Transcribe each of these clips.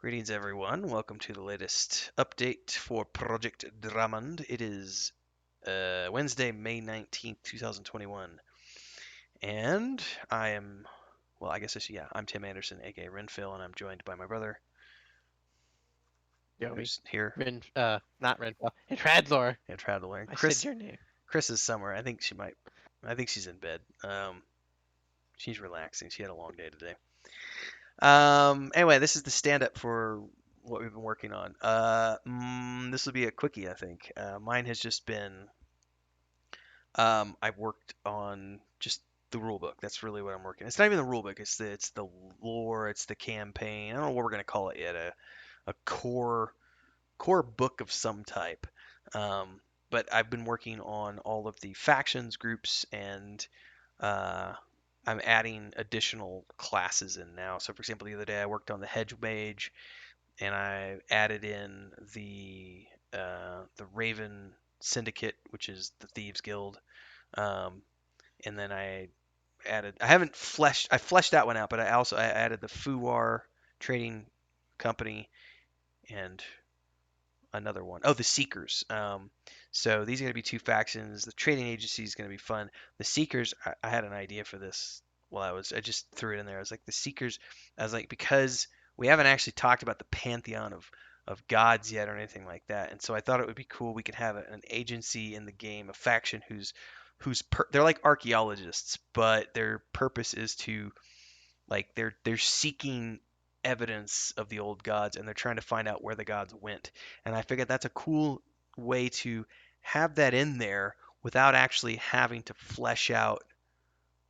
Greetings, everyone. Welcome to the latest update for Project Dramond. It is Wednesday, May 19th, 2021. And I am, well, I guess I'm Tim Anderson, aka Renfill, and I'm joined by my brother, Joey. who's here, Not Renfell. It's Radlor. and Traveler. And I said Chris, your name. Chris is somewhere. I think she's in bed. She's relaxing. She had a long day today. Anyway, this is the stand up for what we've been working on. This will be a quickie, I think. Mine has just been I've worked on just the rule book. That's really what I'm working. It's not even the rule book. It's the lore. It's the campaign. I don't know what we're gonna call it yet. A core book of some type. Um, but I've been working on all of the factions, groups, and uh, I'm adding additional classes in now. So, for example, the other day I worked on the hedge mage, and I added in the Raven Syndicate, which is the Thieves Guild. Um, and then I fleshed that one out, but I added the Fuwar Trading Company and another one. Oh, the Seekers. So these are going to be two factions. The trading agency is going to be fun. The Seekers, I had an idea for this I just threw it in there. I was like, the Seekers, I was like, because we haven't actually talked about the pantheon of gods yet or anything like that. And so I thought it would be cool. We could have an agency in the game, a faction they're like archaeologists, but their purpose is to they're seeking evidence of the old gods and they're trying to find out where the gods went. And I figured that's a cool way to have that in there without actually having to flesh out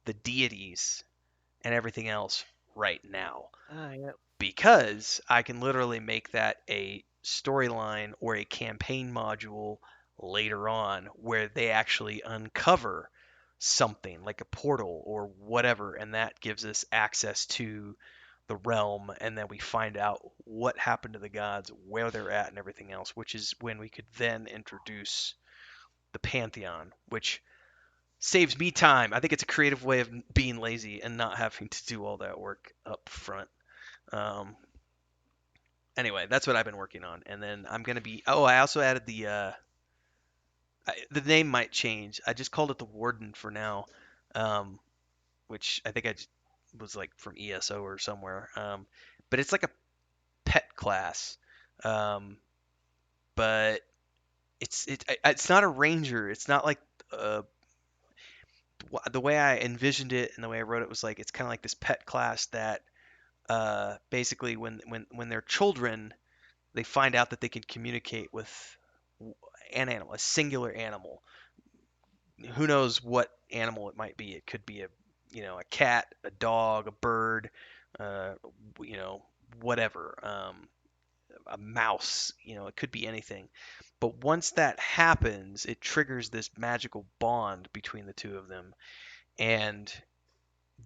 the deities and everything else right now. Yeah. Because I can literally make that a storyline or a campaign module later on where they actually uncover something like a portal or whatever, and that gives us access to the realm, and then we find out what happened to the gods, where they're at, and everything else, which is when we could then introduce the pantheon, which saves me time. I think it's a creative way of being lazy and not having to do all that work up front. Um, anyway, that's what I've been working on, and then I'm gonna be. Oh, I also added the name might change. I just called it the Warden for now, um, which I think was like from ESO or somewhere. But it's like a pet class, um, but it's not a ranger. It's not like uh, the way I envisioned it and the way I wrote it was like it's kind of like this pet class that basically when they're children they find out that they can communicate with an animal, a singular animal. Who knows what animal it might be? It could be a cat, a dog, a bird, uh, you know, whatever, a mouse. It could be anything. But once that happens, it triggers this magical bond between the two of them, and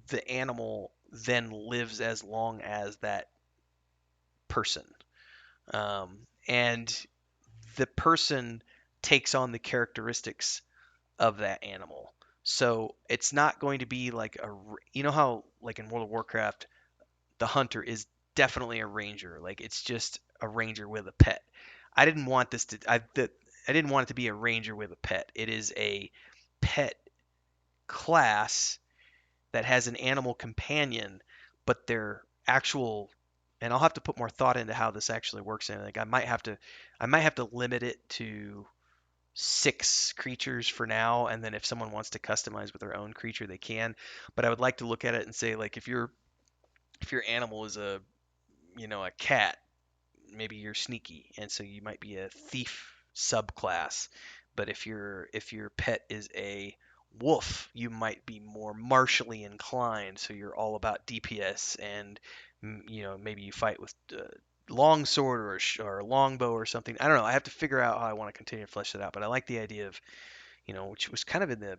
the animal then lives as long as that person. And the person takes on the characteristics of that animal. So it's not going to be like you know how like in World of Warcraft the hunter is definitely a ranger. Like it's just a ranger with a pet. I didn't want this to I didn't want it to be a ranger with a pet. It is a pet class that has an animal companion, but their actual and I'll have to put more thought into how this actually works. And like I might have to limit it to 6 creatures for now, and then if someone wants to customize with their own creature, they can. But I would like to look at it and say like if your animal is a cat, maybe you're sneaky, and so you might be a thief subclass. But if your pet is a wolf, you might be more martially inclined, so you're all about DPS and maybe you fight with longsword or a longbow or something. I don't know. I have to figure out how I want to continue to flesh it out. But I like the idea of which was kind of in the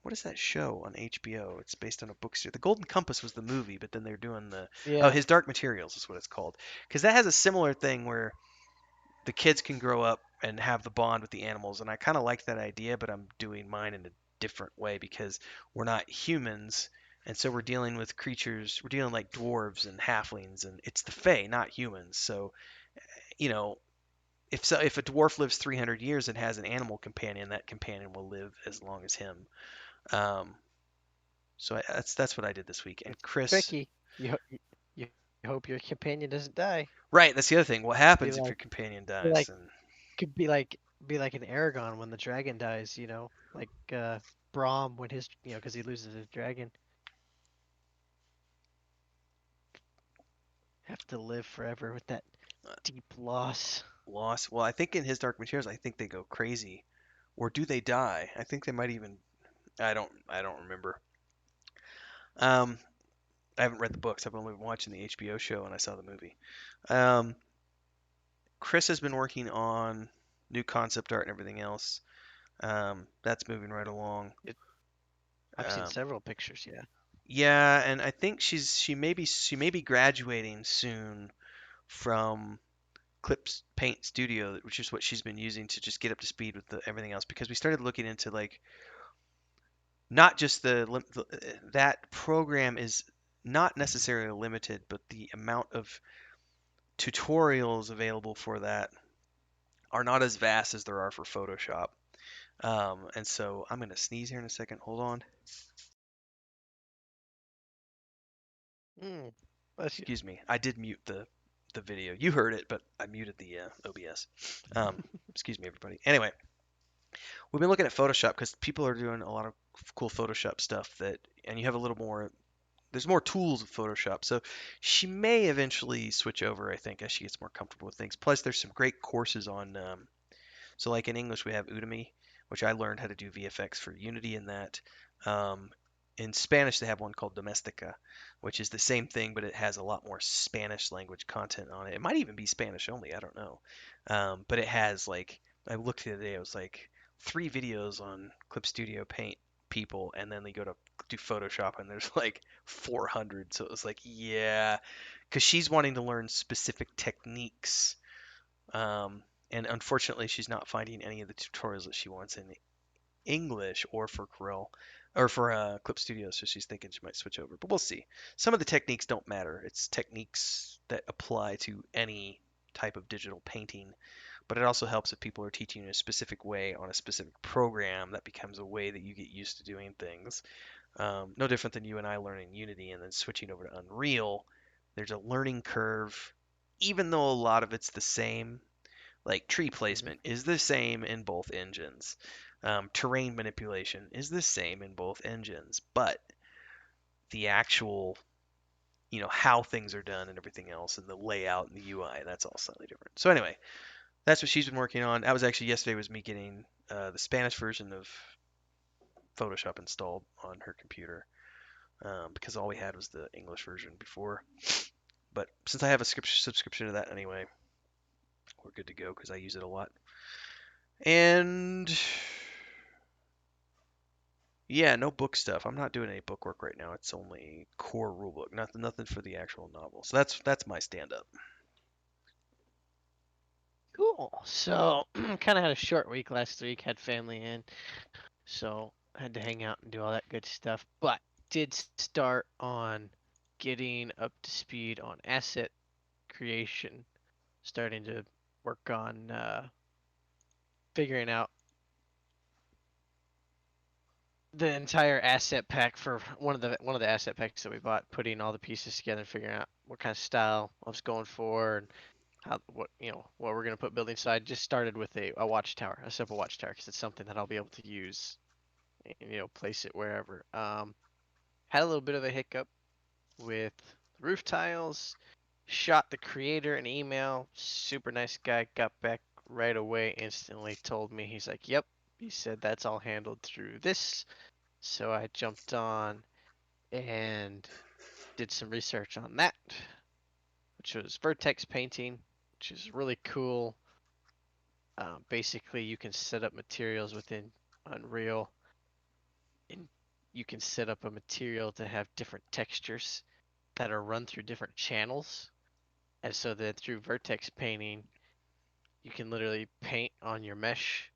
what is that show on HBO? It's based on a book series. The Golden Compass was the movie, but then they're doing Yeah. His Dark Materials is what it's called. Because that has a similar thing where the kids can grow up and have the bond with the animals, and I kind of like that idea, but I'm doing mine in a different way because we're not humans And so we're dealing with creatures, we're dealing like dwarves and halflings, and it's the Fae, not humans. So, you know, if a dwarf lives 300 years and has an animal companion, that companion will live as long as him. Um, so that's what I did this week. And It's Chris, tricky. You hope your companion doesn't die. right? That's the other thing. What Be happens if your like companion be dies? like And could be like an Aragon when the dragon dies. Like Braum when his because he loses his dragon. Have to live forever with that deep loss. loss. Well, I think in his Dark Materials, I think they go crazy, or do they die? I think they might even. I don't remember. Um, I haven't read the books. I've only been watching the HBO show and I saw the movie. Um, Chris has been working on new concept art and everything else. That's moving right along. It, I've seen Um, several pictures. Yeah. yeah, and I think she may be graduating soon from Clips Paint Studio, which is what she's been using to just get up to speed with everything else. Because we started looking into like not just that program is not necessarily limited, but the amount of tutorials available for that are not as vast as there are for Photoshop. And so I'm gonna sneeze here in a second. Hold on. Mm, bless you. Excuse me. I did mute the video. You heard it, but I muted the OBS. Um, excuse me, everybody. Anyway, we've been looking at Photoshop because people are doing a lot of cool Photoshop stuff and you have a little more. There's more tools with Photoshop, so she may eventually switch over. I think as she gets more comfortable with things. Plus, there's some great courses on. So, like in English, we have Udemy, which I learned how to do VFX for Unity in that. Um, in Spanish, they have one called Domestica, which is the same thing, but it has a lot more Spanish language content on it. It might even be Spanish only, I don't know. But it has like, I looked the other day, it was like 3 videos on Clip Studio Paint people, and then they go to do Photoshop, and there's like 400. So it was like, yeah, because she's wanting to learn specific techniques and unfortunately, she's not finding any of the tutorials that she wants in English or for Corel or for Clip Studio. So she's thinking she might switch over, but we'll see. Some of the techniques don't matter. It's techniques that apply to any type of digital painting, but it also helps if people are teaching in a specific way on a specific program that becomes a way that you get used to doing things. No different than you and I learning Unity and then switching over to Unreal. There's a learning curve, even though a lot of it's the same like tree Hmm. placement is the same in both engines. Terrain manipulation is the same in both engines, but the actual, how things are done and everything else and the layout and the UI, that's all slightly different. So anyway, that's what she's been working on. That was actually yesterday was me getting the Spanish version of Photoshop installed on her computer because all we had was the English version before. But since I have a subscription to that anyway, we're good to go because I use it a lot. And yeah, no book stuff. I'm not doing any book work right now. It's only core rulebook, nothing for the actual novel. So that's my stand up. Cool. So, kind of had a short week last week. Had family in, so had to hang out and do all that good stuff. But did start on getting up to speed on asset creation. Starting to work on figuring out the entire asset pack for one of the asset packs that we bought. Putting all the pieces together, and figuring out what kind of style I was going for, and how what we're gonna put building. So I just started with a watchtower, a simple watchtower, because it's something that I'll be able to use and place it wherever. Had a little bit of a hiccup with roof tiles. Shot the creator an email. Super nice guy. Got back right away. Instantly told me he's like, "Yep." He said that's all handled through this. So I jumped on and did some research on that, which was vertex painting, which is really cool. Basically, you can set up materials within Unreal, and you can set up a material to have different textures that are run through different channels. And so then through vertex painting, you can literally paint on your mesh.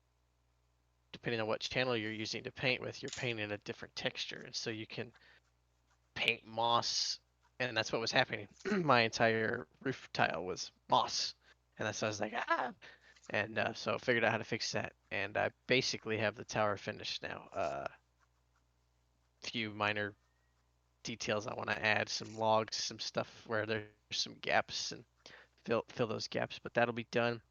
Depending on what channel you're using to paint with, you're painting a different texture. And so you can paint moss, and that's what was happening. My entire roof tile was moss, and that's why I was like, ah. And so I figured out how to fix that, and I basically have the tower finished now. Few minor details I want to add, some logs, some stuff where there's some gaps, and fill those gaps. But that'll be done,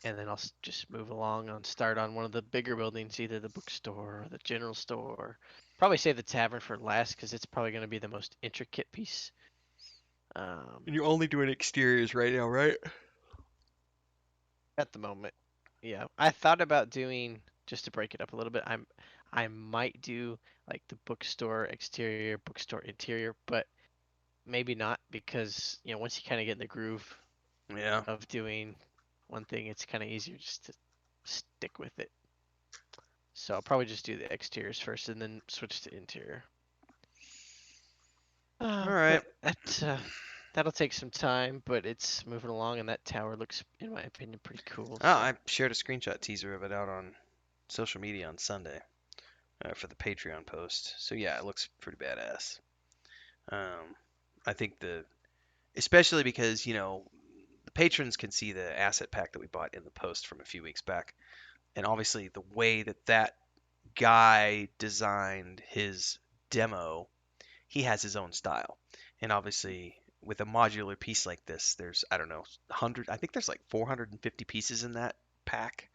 and then I'll just move along and start on one of the bigger buildings, either the bookstore or the general store. Probably save the tavern for last because it's probably going to be the most intricate piece. Um, And you're only doing exteriors right now, right? at the moment, yeah, I thought about doing, just to break it up a little bit. I might do like the bookstore exterior, bookstore interior, but maybe not because once you kind of get in the groove Yeah. of doing one thing, it's kind of easier just to stick with it. So I'll probably just do the exteriors first and then switch to interior. All right. But that'll take some time, but it's moving along, and that tower looks, in my opinion, pretty cool. Oh, So I shared a screenshot teaser of it out on social media on Sunday for the Patreon post. So yeah, it looks pretty badass. Um, I think especially because the patrons can see the asset pack that we bought in the post from a few weeks back, and obviously the way that that guy designed his demo, he has his own style, and obviously with a modular piece like this, there's I don't know 100. I think there's like 450 pieces in that pack.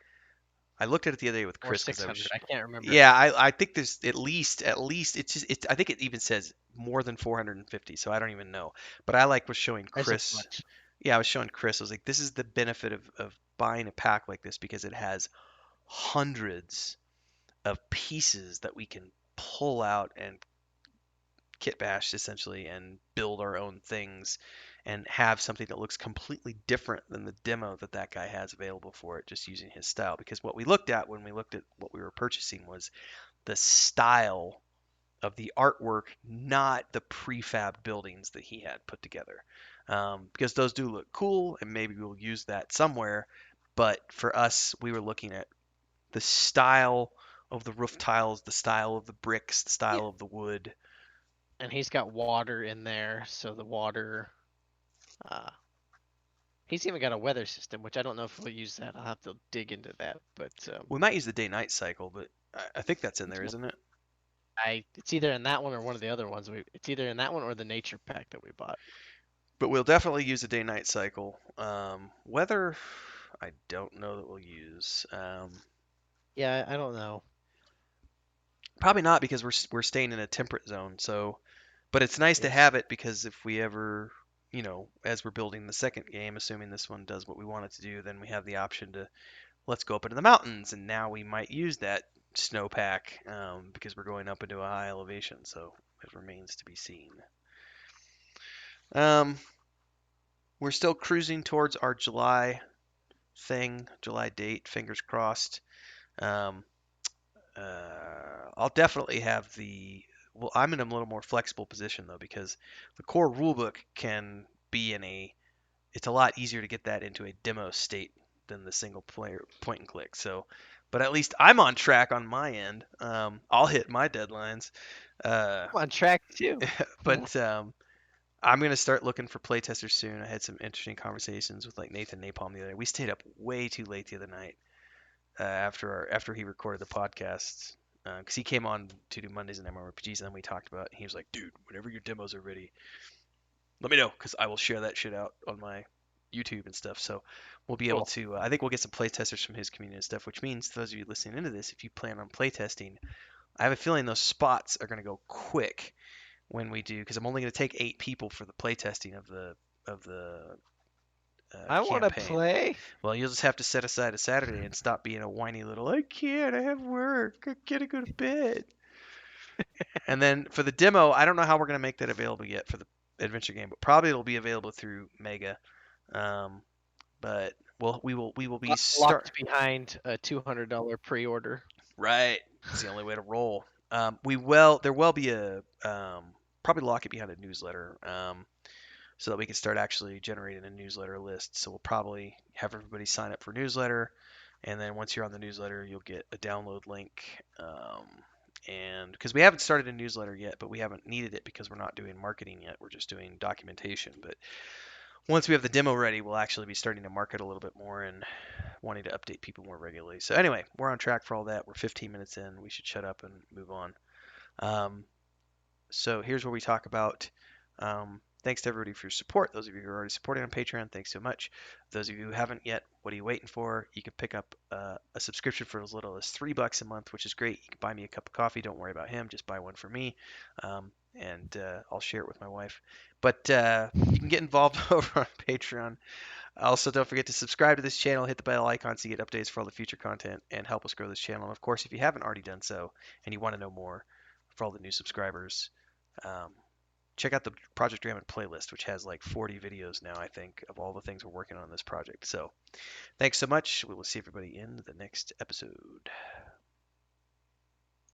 I looked at it the other day with or Chris because I 600, was, I can't remember. yeah, I think there's at least I think it even says more than 450, so I don't even know. But I like was showing As a Chris, bunch. yeah, I was showing Chris. I was like, this is the benefit of buying a pack like this because it has hundreds of pieces that we can pull out and kit bash essentially and build our own things and have something that looks completely different than the demo that that guy has available for it just using his style because what we looked at when we looked at what we were purchasing was the style of the artwork, not the prefab buildings that he had put together, because those do look cool and maybe we'll use that somewhere, but for us we were looking at the style of the roof tiles, the style of the bricks, the Yeah. style of the wood. And he's got water in there, so the water. Uh, he's even got a weather system, which I don't know if we'll use that. I'll have to dig into that. But We might use the day-night cycle, but I think that's in there, yeah, isn't it? it's either in that one or one of the other ones. It's either in that one or the nature pack that we bought. But we'll definitely use the day-night cycle. Weather, I don't know that we'll use. Yeah, I don't know. Probably not because we're staying in a temperate zone. So, but it's nice to Yes. have it because if we ever, as we're building the second game, assuming this one does what we want it to do, then we have the option to let's go up into the mountains, and now we might use that snowpack because we're going up into a high elevation. So it remains to be seen. Um, we're still cruising towards our July date. Fingers crossed. Um, I'll definitely have the. Well, I'm in a little more flexible position though because the core rulebook can be in a. It's a lot easier to get that into a demo state than the single player point and click. So, but at least I'm on track on my end. I'll hit my deadlines. Uh, I'm on track too. but I'm gonna start looking for playtesters soon. I had some interesting conversations with like Nathan Napalm the other day. We stayed up way too late the other night after he recorded the podcast because he came on to do Mondays and MMORPGs, and then we talked about. It. He was like, "Dude, whenever your demos are ready, let me know because I will share that shit out on my YouTube and stuff." So we'll be able Cool. to. I think we'll get some playtesters from his community and stuff, which means to those of you listening into this, if you plan on playtesting, I have a feeling those spots are going to go quick when we do because I'm only going to take 8 people for the playtesting of the I want to campaign. play. Well, you'll just have to set aside a Saturday and stop being a whiny little, I can't, I have work, I gotta go to bed. And then for the demo, I don't know how we're going to make that available yet for the adventure game, but probably it'll be available through Mega. Um, but we will be start Locked behind a $200 pre-order. right. It's the only way to roll. There will be a probably lock it behind a newsletter. So that we can start actually generating a newsletter list. So we'll probably have everybody sign up for newsletter, and then once you're on the newsletter, you'll get a download link, And because we haven't started a newsletter yet, but we haven't needed it because we're not doing marketing yet. We're just doing documentation. But once we have the demo ready, we'll actually be starting to market a little bit more and wanting to update people more regularly. So anyway, we're on track for all that. We're 15 minutes in. We should shut up and move on. Um, so here's where we talk about. Thanks to everybody for your support. Those of you who are already supporting on Patreon, thanks so much. Those of you who haven't yet, what are you waiting for? You can pick up a subscription for as little as $3 a month, which is great. You can buy me a cup of coffee. Don't worry about him. Just buy one for me, and I'll share it with my wife. But you can get involved over on Patreon. Also, don't forget to subscribe to this channel, hit the bell icon so you get updates for all the future content, and help us grow this channel. And of course, if you haven't already done so and you want to know more for all the new subscribers, um, check out the Project Dramond playlist, which has like 40 videos now, I think, of all the things we're working on in this project. So thanks so much. We will see everybody in the next episode.